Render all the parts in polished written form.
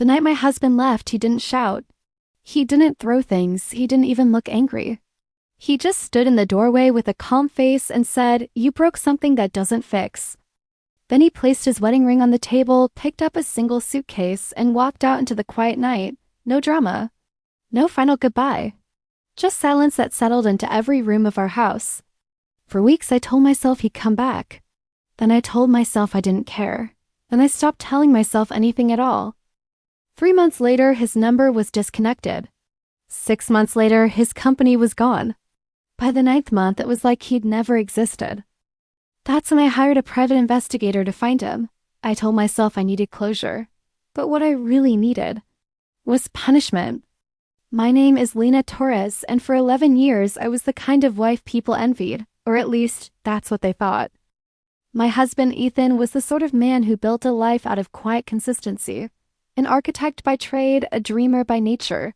The night my husband left, he didn't shout. He didn't throw things. He didn't even look angry. He just stood in the doorway with a calm face and said, "You broke something that doesn't fix." Then he placed his wedding ring on the table, picked up a single suitcase, and walked out into the quiet night. No drama. No final goodbye. Just silence that settled into every room of our house. For weeks I told myself he'd come back. Then I told myself I didn't care. Then I stopped telling myself anything at all. 3 months later, his number was disconnected. 6 months later, his company was gone. By the 9th month, it was like he'd never existed. That's when I hired a private investigator to find him. I told myself I needed closure. But what I really needed was punishment. My name is Lena Torres, and for 11 years, I was the kind of wife people envied, or at least, that's what they thought. My husband, Ethan, was the sort of man who built a life out of quiet consistency. An architect by trade, a dreamer by nature.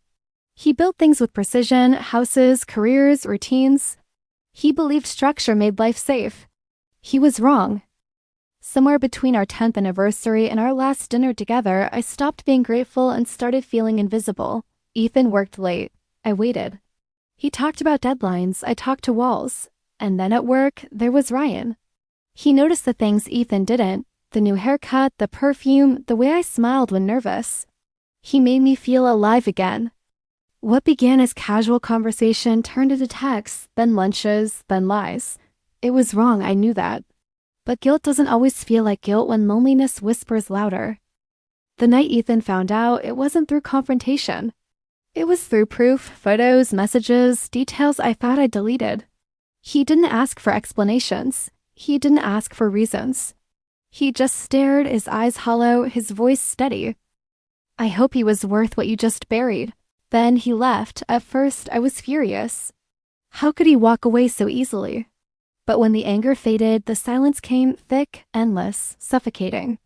He built things with precision, houses, careers, routines. He believed structure made life safe. He was wrong. Somewhere between our 10th anniversary and our last dinner together, I stopped being grateful and started feeling invisible. Ethan worked late. I waited. He talked about deadlines. I talked to walls. And then at work, there was Ryan. He noticed the things Ethan didn't. The new haircut, the perfume, the way I smiled when nervous. He made me feel alive again. What began as casual conversation turned into texts, then lunches, then lies. It was wrong, I knew that. But guilt doesn't always feel like guilt when loneliness whispers louder. The night Ethan found out, it wasn't through confrontation. It was through proof, photos, messages, details I thought I'd deleted. He didn't ask for explanations. He didn't ask for reasons. He just stared, his eyes hollow, his voice steady. I hope he was worth what you just buried. Then he left. At first, I was furious. How could he walk away so easily? But when the anger faded, the silence came thick, endless, suffocating.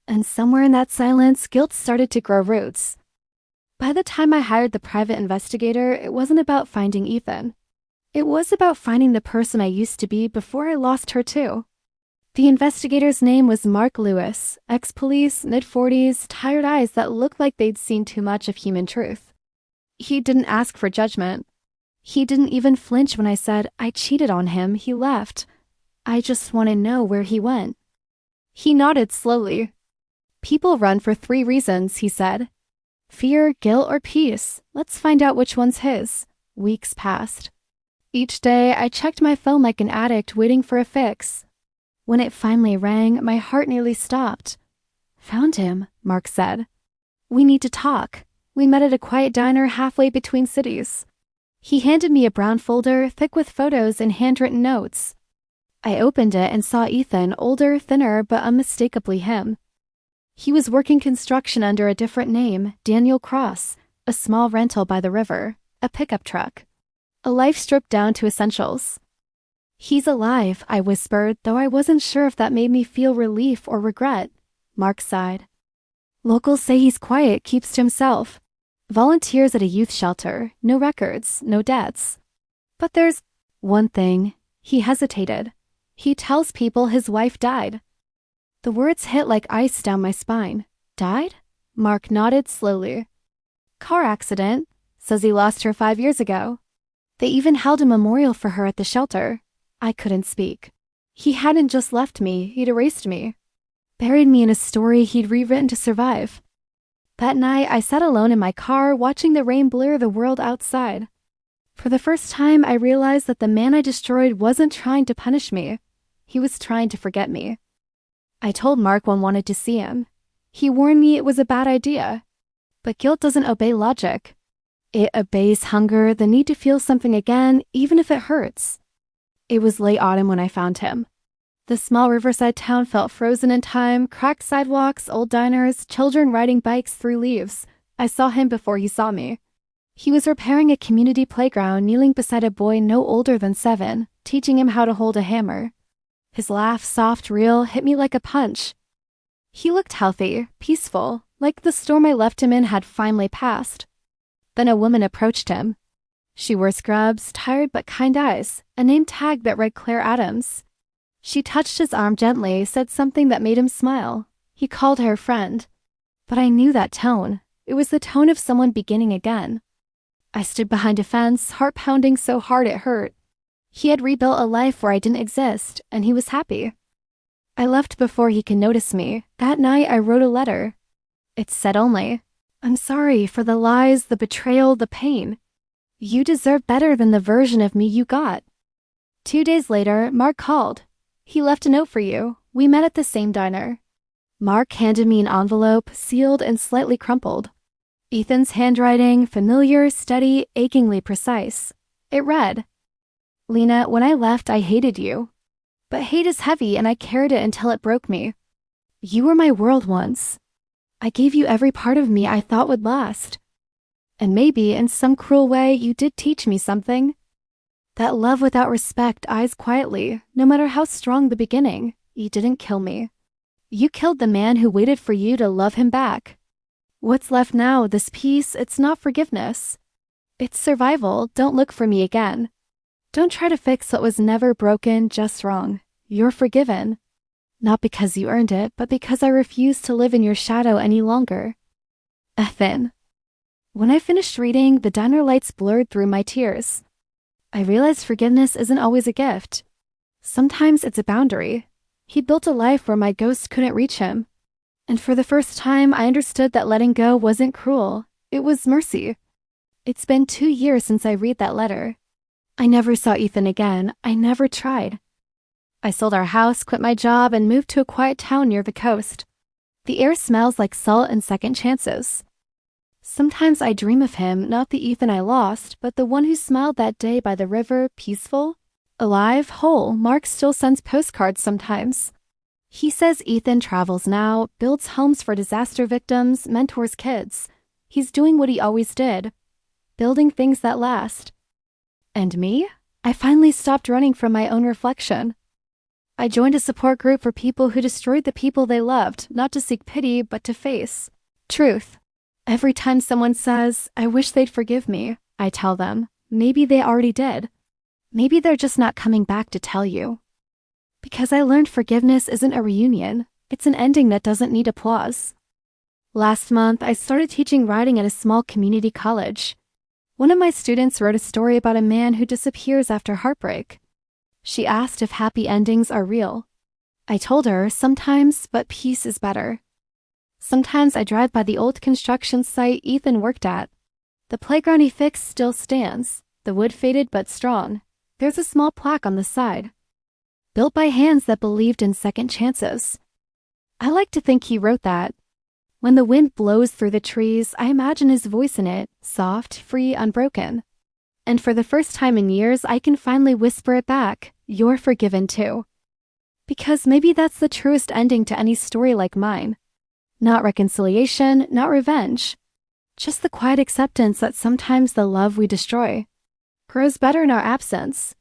And somewhere in that silence, guilt started to grow roots. By the time I hired the private investigator, it wasn't about finding Ethan. It was about finding the person I used to be before I lost her too. The investigator's name was Mark Lewis, ex-police, mid-40s, tired eyes that looked like they'd seen too much of human truth. He didn't ask for judgment. He didn't even flinch when I said I cheated on him. He left. I just want to know where he went. He nodded slowly. People run for 3 reasons, he said. Fear, guilt, or peace. Let's find out which one's his. Weeks passed. Each day, I checked my phone like an addict waiting for a fix. When it finally rang, my heart nearly stopped. Found him, Mark said. We need to talk. We met at a quiet diner halfway between cities. He handed me a brown folder, thick with photos and handwritten notes. I opened it and saw Ethan, older, thinner, but unmistakably him. He was working construction under a different name, Daniel Cross, a small rental by the river, a pickup truck. A life stripped down to essentials. He's alive, I whispered, though I wasn't sure if that made me feel relief or regret. Mark sighed. Locals say he's quiet, keeps to himself. Volunteers at a youth shelter, no records, no debts. But there's one thing. He hesitated. He tells people his wife died. The words hit like ice down my spine. Died? Mark nodded slowly. Car accident. Says he lost her 5 years ago. They even held a memorial for her at the shelter. I couldn't speak. He hadn't just left me, he'd erased me. Buried me in a story he'd rewritten to survive. That night, I sat alone in my car, watching the rain blur the world outside. For the first time, I realized that the man I destroyed wasn't trying to punish me. He was trying to forget me. I told Mark one wanted to see him. He warned me it was a bad idea. But guilt doesn't obey logic. It obeys hunger, the need to feel something again, even if it hurts. It was late autumn when I found him. The small riverside town felt frozen in time, cracked sidewalks, old diners, children riding bikes through leaves. I saw him before he saw me. He was repairing a community playground, kneeling beside a boy no older than 7, teaching him how to hold a hammer. His laugh, soft, real, hit me like a punch. He looked healthy, peaceful, like the storm I left him in had finally passed. Then a woman approached him. She wore scrubs, tired but kind eyes, a name tag that read Claire Adams. She touched his arm gently, said something that made him smile. He called her friend. But I knew that tone. It was the tone of someone beginning again. I stood behind a fence, heart pounding so hard it hurt. He had rebuilt a life where I didn't exist, and he was happy. I left before he could notice me. That night I wrote a letter. It said only, "I'm sorry for the lies, the betrayal, the pain. You deserve better than the version of me you got." 2 days later, Mark called. He left a note for you. We met at the same diner. Mark handed me an envelope, sealed and slightly crumpled. Ethan's handwriting, familiar, steady, achingly precise. It read, "Lena, when I left, I hated you. But hate is heavy and I carried it until it broke me. You were my world once. I gave you every part of me I thought would last. And maybe, in some cruel way, you did teach me something. That love without respect dies quietly, no matter how strong the beginning. You didn't kill me. You killed the man who waited for you to love him back. What's left now, this peace, it's not forgiveness. It's survival. Don't look for me again. Don't try to fix what was never broken, just wrong. You're forgiven. Not because you earned it, but because I refuse to live in your shadow any longer. Ethan." When I finished reading, the diner lights blurred through my tears. I realized forgiveness isn't always a gift. Sometimes it's a boundary. He built a life where my ghost couldn't reach him. And for the first time, I understood that letting go wasn't cruel. It was mercy. It's been 2 years since I read that letter. I never saw Ethan again. I never tried. I sold our house, quit my job, and moved to a quiet town near the coast. The air smells like salt and second chances. Sometimes I dream of him, not the Ethan I lost, but the one who smiled that day by the river, peaceful, alive, whole. Mark still sends postcards sometimes. He says Ethan travels now, builds homes for disaster victims, mentors kids. He's doing what he always did, building things that last. And me? I finally stopped running from my own reflection. I joined a support group for people who destroyed the people they loved, not to seek pity, but to face truth. Every time someone says, "I wish they'd forgive me," I tell them, maybe they already did. Maybe they're just not coming back to tell you. Because I learned forgiveness isn't a reunion. It's an ending that doesn't need applause. Last month, I started teaching writing at a small community college. One of my students wrote a story about a man who disappears after heartbreak. She asked if happy endings are real. I told her, sometimes, but peace is better. Sometimes I drive by the old construction site Ethan worked at. The playground he fixed still stands. The wood faded but strong. There's a small plaque on the side. Built by hands that believed in second chances. I like to think he wrote that. When the wind blows through the trees, I imagine his voice in it, soft, free, unbroken. And for the first time in years, I can finally whisper it back. You're forgiven too. Because maybe that's the truest ending to any story like mine. Not reconciliation, not revenge. Just the quiet acceptance that sometimes the love we destroy grows better in our absence.